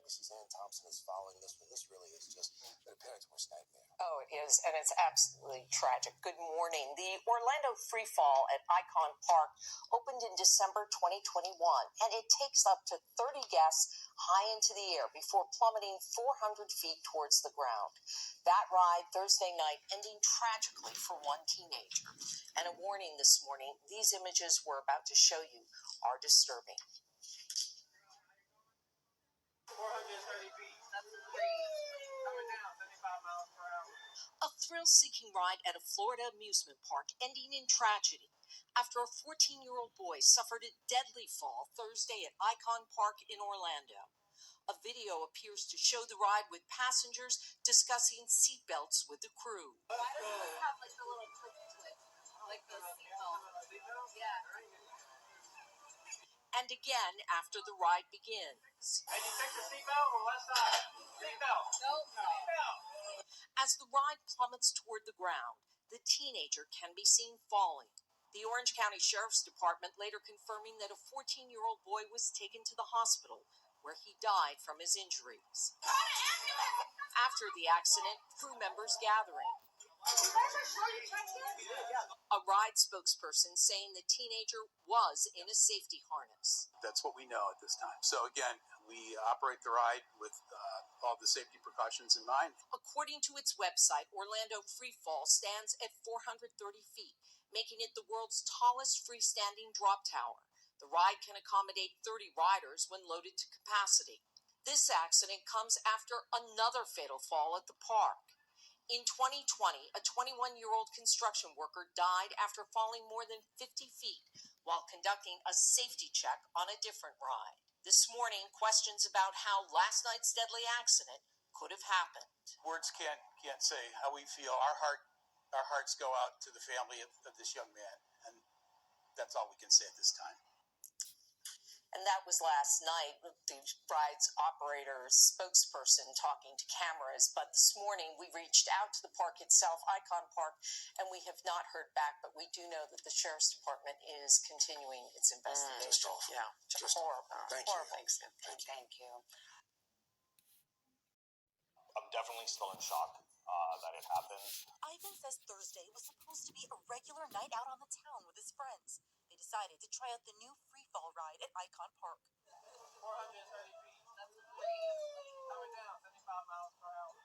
Suzanne Thompson is following this one. This really is just the parent's worst nightmare. Oh, it is, and it's absolutely tragic. Good morning. The Orlando Free Fall at Icon Park opened in December 2021, and it takes up to 30 guests high into the air before plummeting 400 feet towards the ground. That ride Thursday night ending tragically for one teenager. And a warning this morning, these images we're about to show you are disturbing. 430 feet. That's crazy. Coming down 75 miles per hour. A thrill-seeking ride at a Florida amusement park ending in tragedy after a 14-year-old boy suffered a deadly fall Thursday at Icon Park in Orlando. A video appears to show the ride with passengers discussing seatbelts with the crew. Why does this have like the little click to it? Like the seatbelt? Yeah. And again after the ride begins. Hey, you take the seatbelt or left side? Seatbelt. Nope. Seatbelt. As the ride plummets toward the ground, the teenager can be seen falling. The Orange County Sheriff's Department later confirming that a 14-year-old boy was taken to the hospital, where he died from his injuries. After the accident, crew members gathering. A ride spokesperson saying the teenager was in a safety harness. That's what we know at this time. So again, we operate the ride with all the safety precautions in mind. According to its website, Orlando Free Fall stands at 430 feet, making it the world's tallest freestanding drop tower. The ride can accommodate 30 riders when loaded to capacity. This accident comes after another fatal fall at the park. In 2020, a 21-year-old construction worker died after falling more than 50 feet while conducting a safety check on a different ride. This morning, questions about how last night's deadly accident could have happened. Words can't say how we feel. Our hearts go out to the family of this young man, and that's all we can say at this time. And that was last night, the ride's operator's spokesperson talking to cameras. But this morning, we reached out to the park itself, Icon Park, and we have not heard back. But we do know that the Sheriff's Department is continuing its investigation. Just awful. Yeah, just horrible. Thank you. Thank you. I'm definitely still in shock that it happened. Ivan says Thursday was supposed to be a regular night out on the town with his friends. They decided to try out the new free fall ride at Icon Park. 430 feet. That's crazy. Coming down 75 miles per hour.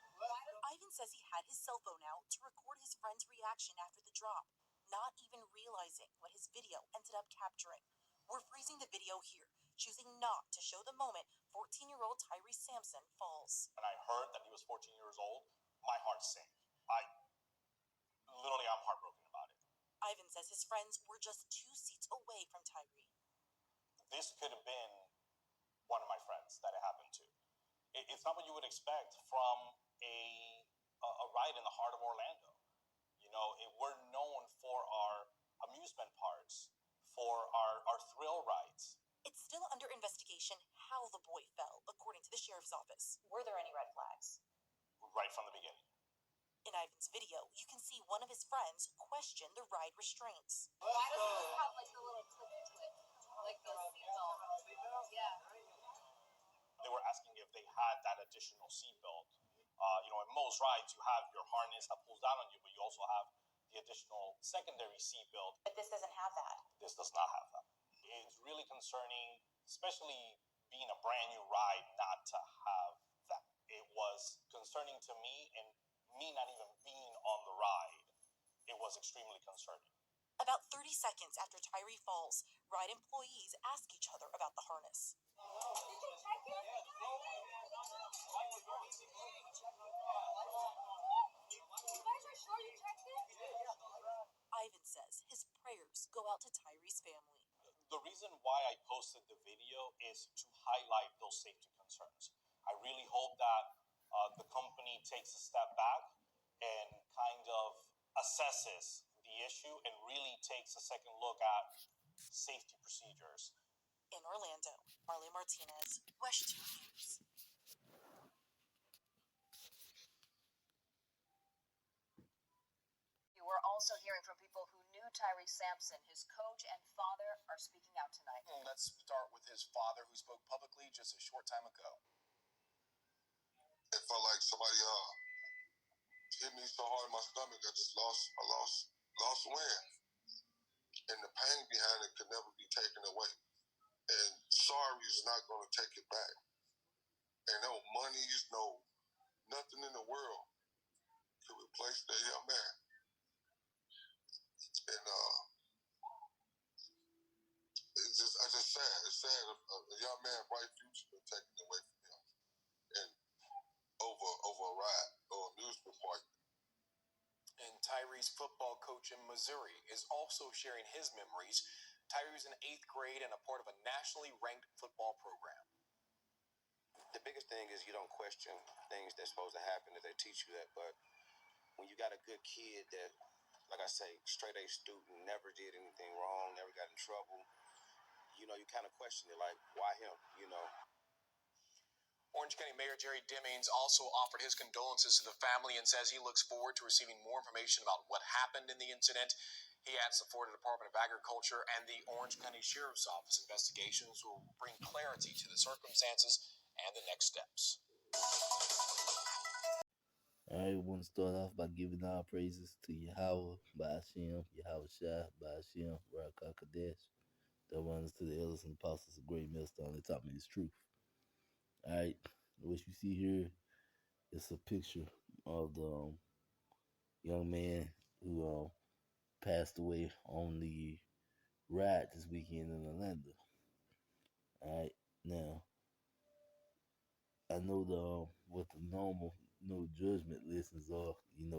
Ivan says he had his cell phone out to record his friend's reaction after the drop, not even realizing what his video ended up capturing. We're freezing the video here, choosing not to show the moment 14-year-old Tyrese Sampson falls. When I heard that he was 14 years old, my heart sank. I'm heartbroken about it. Ivan says his friends were just 2 seats away from Tyree. This could have been one of my friends that it happened to. It's not what you would expect from a ride in the heart of Orlando. You know, we're known for our amusement parks, for our thrill rides. It's still under investigation how the boy fell, according to the sheriff's office. Were there any red flags? Right from the beginning. In Ivan's video, you can see one of his friends question the ride restraints. Why does this have like the little click to it? Like the seatbelt? Yeah. They were asking if they had that additional seatbelt. In most rides, you have your harness that pulls down on you, but you also have the additional secondary seatbelt. But this doesn't have that. This does not have that. It's really concerning, especially being a brand new ride, not to have that. It was concerning to me, and me not even being on the ride, it was extremely concerning. About 30 seconds after Tyree falls, ride employees ask each other about the harness. Did you check it? You guys are sure you checked it? Ivan says his prayers go out to Tyree's family. The reason why I posted the video is to highlight those safety concerns. I really hope that the company takes a step back and kind of assesses the issue and really takes a second look at safety procedures. In Orlando, Marley Martinez, WESH 2 News. We're also hearing from people who knew Tyrese Sampson. His coach and father are speaking out tonight. Let's start with his father, who spoke publicly just a short time ago. felt like somebody hit me so hard in my stomach, I lost a win. And the pain behind it could never be taken away. And sorry is not going to take it back. And no money, no nothing in the world could replace that young man. And it's just sad. It's sad. A young man, bright future, been taken away from him, and over a ride or amusement park. And Tyree's football coach in Missouri is also sharing his memories. Tyree's in 8th grade and a part of a nationally ranked football program. The biggest thing is you don't question things that's supposed to happen, that they teach you that. But when you got a good kid that, like I say, straight A student, never did anything wrong, never got in trouble, you kind of question it, like, why him, Orange County Mayor Jerry Demings also offered his condolences to the family and says he looks forward to receiving more information about what happened in the incident. He adds the Florida Department of Agriculture and the Orange County Sheriff's Office investigations will bring clarity to the circumstances and the next steps. I want to start off by giving all praises to Yahweh, Ba'ashem, Yahweh Shai, Ba'ashem, Barak HaKadesh. That runs to the elders and apostles of Great Millstone. They taught me this truth. All right, what you see here is a picture of the young man who passed away on the ride this weekend in Orlando. All right, now I know what the normal judgment lessons are.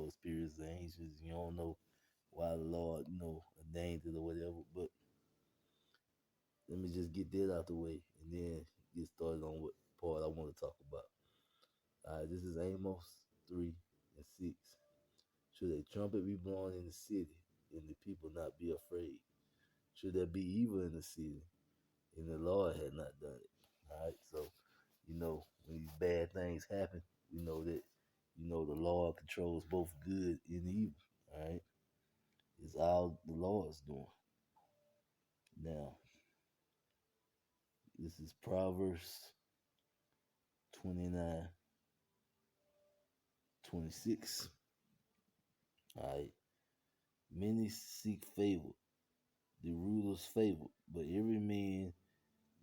Spirits and angels. You don't know why the Lord ordained it or whatever. But let me just get that out the way and then get started on what part I want to talk about. All right, this is Amos 3:6. Should a trumpet be blown in the city, and the people not be afraid? Should there be evil in the city, and the Lord had not done it? All right, so when these bad things happen, we know that the Lord controls both good and evil. All right, it's all the Lord's doing. Now, this is Proverbs 29:26. All right, many seek favor, the rulers favor, but every man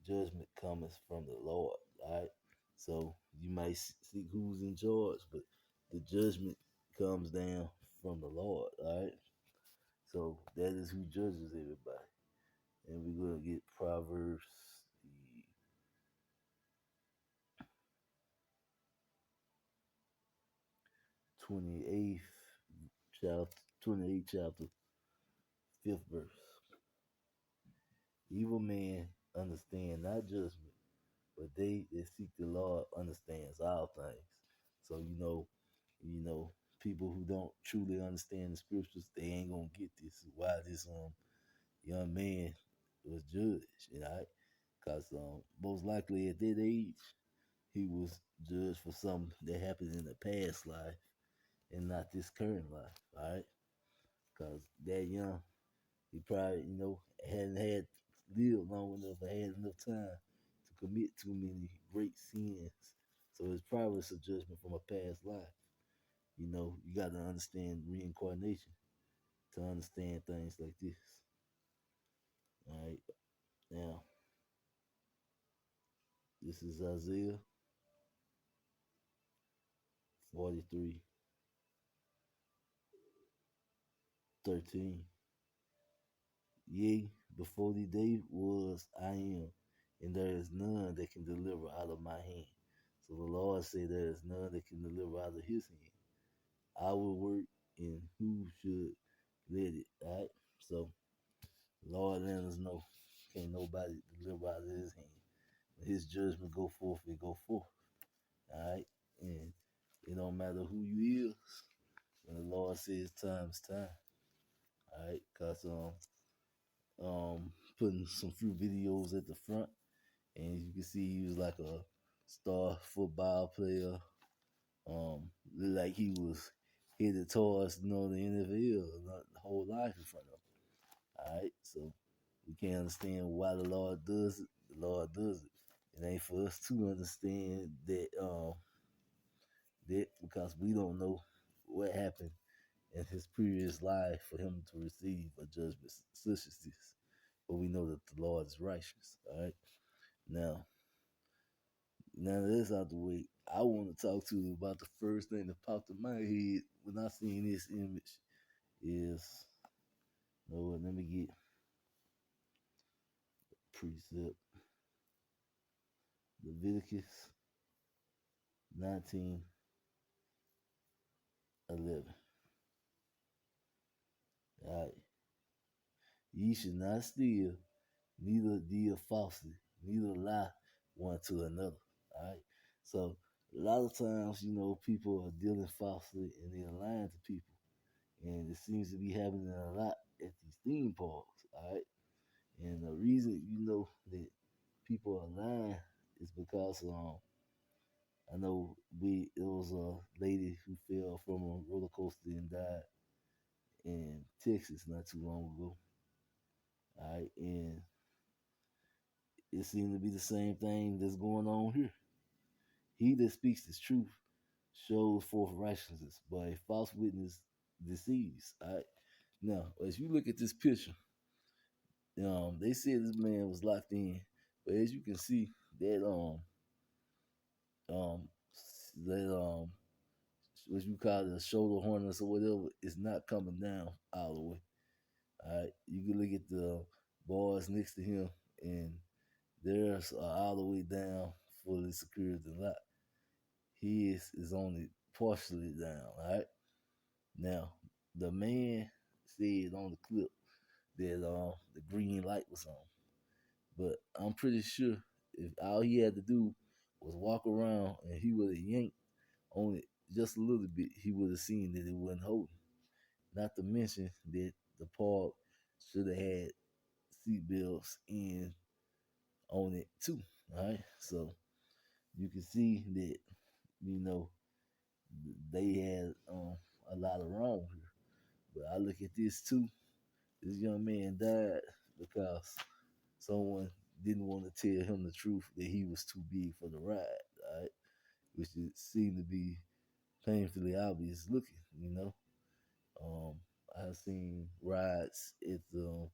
judgment cometh from the Lord. All right, so you might seek who's in charge, but the judgment comes down from the Lord. All right, so that is who judges everybody. And we're going to get Proverbs, the 28th chapter, 5th verse. Evil man understand not judgment, but they that seek the Lord understands all things. So people who don't truly understand the scriptures, they ain't gonna get this. Why this young man was judged, because most likely at that age he was judged for something that happened in the past life and not this current life. All right, because that young, he probably hadn't had lived long enough or had enough time to commit too many great sins. So it's probably a judgment from a past life. You got to understand reincarnation to understand things like this. All right. Now, this is Isaiah 43:13. Yea, before the day was I am, and there is none that can deliver out of my hand. So the Lord said there is none that can deliver out of his hand. I will work, and who should let it? All right. So Lord let us know, can't nobody deliver out of his hand. When his judgment go forth, it go forth. All right. And it don't matter who you is. When the Lord says time is time. All right. Cause putting some few videos at the front, and you can see he was like a star football player. Looked like he was headed towards the NFL, the whole life in front of him. All right, so we can't understand why the Lord does it. The Lord does it. It ain't for us to understand that that because we don't know what happened in his previous life for him to receive a judgment such as this. But we know that the Lord is righteous. All right. Now that this out the way, I want to talk to you about the first thing that popped in my head when I seen this image is, you know what, let me get precept. Leviticus 19:11. All right. Ye should not steal, neither deal falsely, neither lie one to another. All right. So a lot of times, people are dealing falsely and they're lying to people. And it seems to be happening a lot at these theme parks. All right. And the reason that people are lying is because I know it was a lady who fell from a roller coaster and died in Texas not too long ago. All right, and it seemed to be the same thing that's going on here. He that speaks the truth shows forth righteousness, but a false witness deceives. All right. Now, as you look at this picture, they said this man was locked in, but as you can see, um that what you call it, a shoulder harness or whatever, is not coming down all the way. All right, you can look at the bars next to him, and theirs are all the way down, fully secured and locked. His is only partially down. All right. Now, the man said on the clip that the green light was on, but I'm pretty sure if all he had to do was walk around and he would have yanked on it just a little bit, he would have seen that it wasn't holding. Not to mention that the park should have had seatbelts in on it too. All right, so you can see that you know they had a lot of wrong here. But I look at this too. This young man died because someone didn't want to tell him the truth that he was too big for the ride. All right, which it seemed to be painfully obvious looking. I've seen rides at the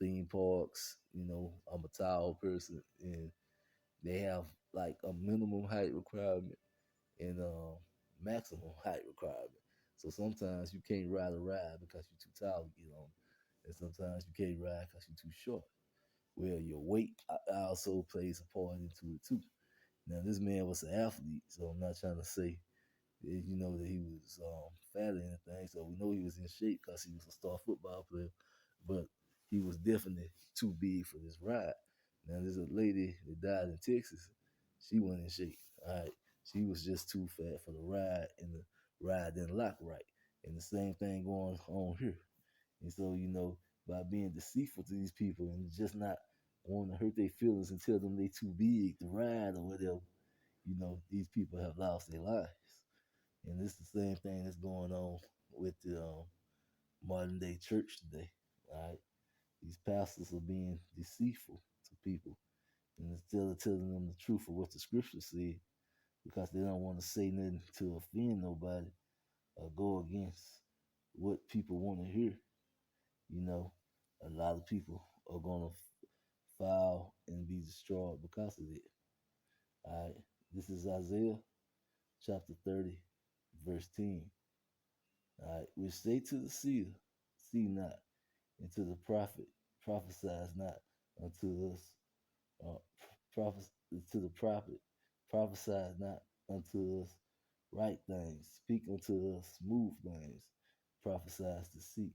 theme parks. I'm a tall person, and they have like a minimum height requirement and maximum height requirement. So sometimes you can't ride a ride because you're too tall to get on, and sometimes you can't ride because you're too short. Well, your weight also plays a part into it too. Now, this man was an athlete, so I'm not trying to say that he was fat or anything. So we know he was in shape because he was a star football player, but he was definitely too big for this ride. Now there's a lady that died in Texas. She wasn't in shape. All right, she was just too fat for the ride, and the ride didn't lock right. And the same thing going on here. And so by being deceitful to these people and just not wanting to hurt their feelings and tell them they too big to ride or whatever, these people have lost their lives. And it's the same thing that's going on with the modern day church today. All right, these pastors are being deceitful to people, and instead of telling them the truth of what the scripture said, because they don't want to say nothing to offend nobody or go against what people want to hear. A lot of people are gonna fall and be destroyed because of it. All right, this is Isaiah chapter 30, verse 10. All right, which say to the seer, see not, and to the prophet, prophesy not unto us. Uh, to the prophet, prophesy not unto us right things. Speak unto us smooth things. Prophesies deceit.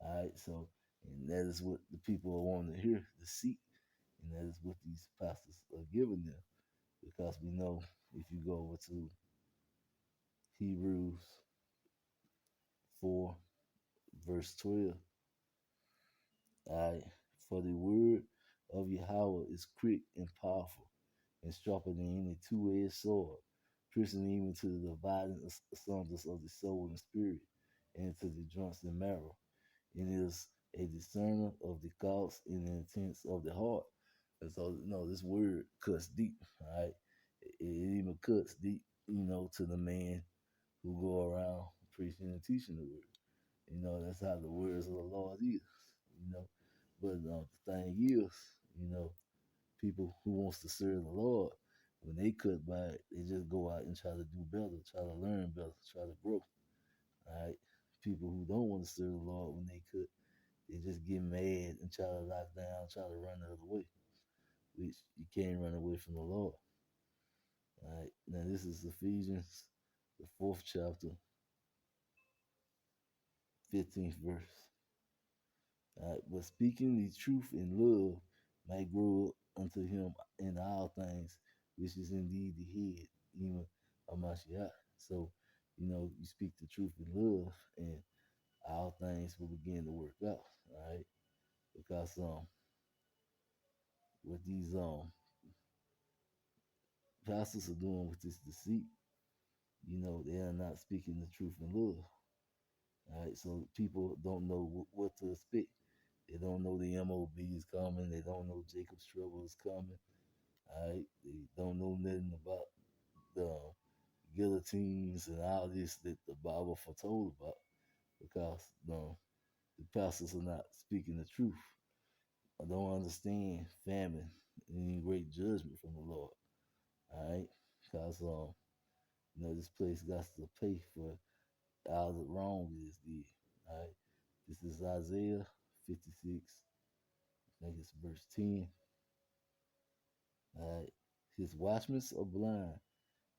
All right, so and that is what the people are wanting to hear, deceit, and that is what these pastors are giving them, because we know if you go over to Hebrews 4, verse 12. All right, for the word of Yahweh is quick and powerful, and sharper than any two-edged sword, piercing even to the dividing asunder of the soul and spirit, and to the joints and marrow. It is a discerner of the thoughts and the intents of the heart. And so, this word cuts deep. All right, it even cuts deep. to the man who go around preaching and teaching the word. That's how the words of the Lord is. You know, but the thing is, people who wants to serve the Lord, when they cut by it, they just go out and try to do better, try to learn better, try to grow. All right. People who don't want to serve the Lord when they cut, they just get mad and try to lock down, try to run the other way, which you can't run away from the Lord. All right. Now this is Ephesians, the 4th chapter, 15th verse. All right. But speaking the truth in love might grow up unto him in all things, which is indeed the head, even of Mashiach. So, you speak the truth in love, and all things will begin to work out. All right. Because what these pastors are doing with this deceit, they are not speaking the truth in love. All right, so people don't know what to expect. They don't know the MOB is coming. They don't know Jacob's trouble is coming. All right, they don't know nothing about the guillotines and all this that the Bible foretold about, because the pastors are not speaking the truth. I don't understand famine and great judgment from the Lord. All right, because this place got to pay for all the wrong it is did. All right, this is Isaiah 56. I think it's verse 10. All right, his watchmen are blind.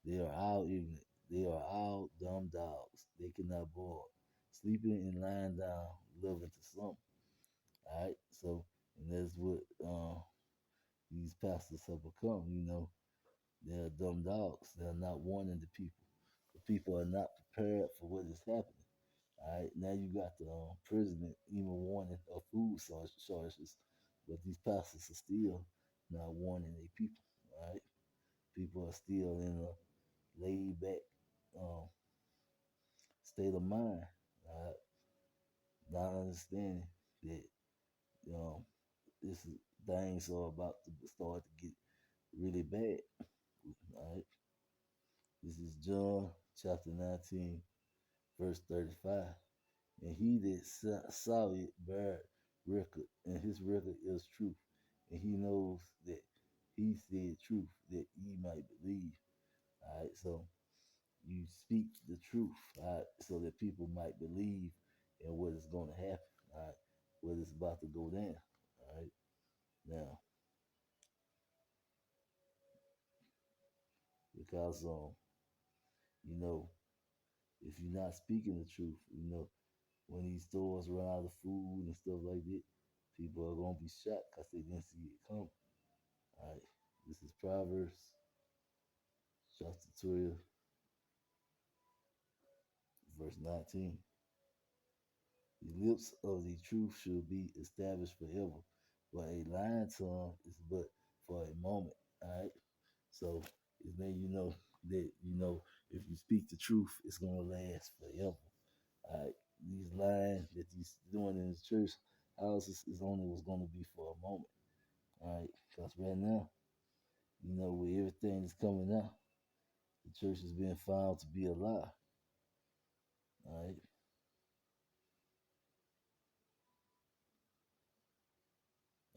They are all ignorant. They are all dumb dogs. They cannot boil. Sleeping and lying down, loving to slumber. All right, so and that's what these pastors have become. They're dumb dogs. They're not warning the people. The people are not prepared for what is happening. All right, now you got the president even warning of food shortages, but these pastors are still not warning their people. All right, people are still in a laid back state of mind, all right, not understanding that this is, things are about to start to get really bad. All right, this is John chapter 19, verse 35. And he that saw it bear record, and his record is truth. And he knows that he said truth, that ye might believe. All right, so you speak the truth, all right, so that people might believe in what is going to happen, all right, what is about to go down. All right, now, because if you're not speaking the truth, when these stores run out of food and stuff like that, people are gonna be shocked because they didn't see it coming. All right, this is Proverbs chapter 12, verse 19. The lips of the truth should be established forever, but a lying tongue is but for a moment. All right, so it's letting you know that if you speak the truth, it's gonna last forever. All right, these lying that he's doing in his church houses is only was gonna be for a moment. All right, because right now, with everything that's coming out, the church is being found to be a lie. All right.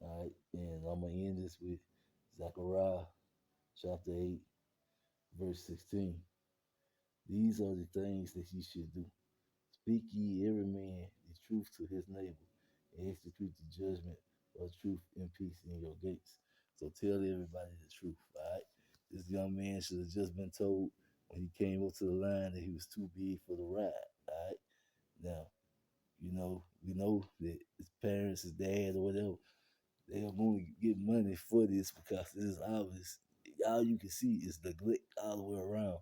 All right. And I'm going to end this with Zechariah chapter 8, verse 16. These are the things that ye should do. Speak ye every man the truth to his neighbor, and execute the judgment of truth and peace in your gates. So tell everybody the truth. All right. This young man should have just been told when he came up to the line that he was too big for the ride. All right. Now, we know that his parents, his dad, or whatever, they are going to get money for this because this is obvious. All you can see is neglect all the way around.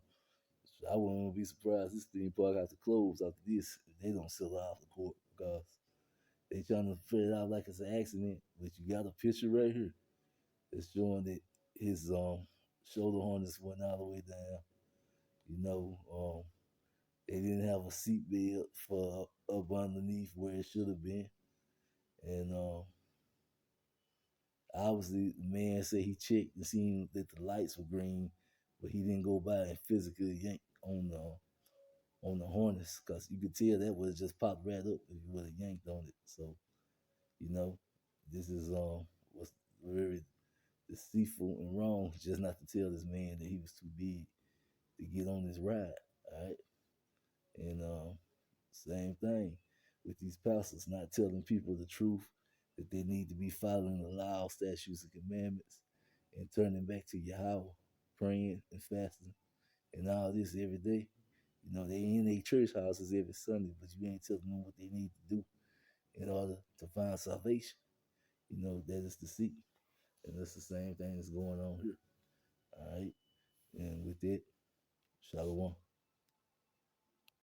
So I wouldn't be surprised this theme park has to close after this if they don't sell out the court, because they trying to put it out like it's an accident. But you got a picture right here that's showing that his shoulder harness went all the way down. They didn't have a seat belt for up underneath where it should have been. And obviously the man said he checked and seen that the lights were green, but he didn't go by and physically yank on the harness, because you could tell that would have just popped right up if you would have yanked on it. So, this is what's very deceitful and wrong, just not to tell this man that he was too big to get on this ride. All right. And same thing with these pastors not telling people the truth, that they need to be following the law, statutes, and commandments, and turning back to Yahweh, praying and fasting, and all this every day. They in their church houses every Sunday, but you ain't telling them what they need to do in order to find salvation. That is deceit. And that's the same thing that's going on here. All right. And with that, Shalom.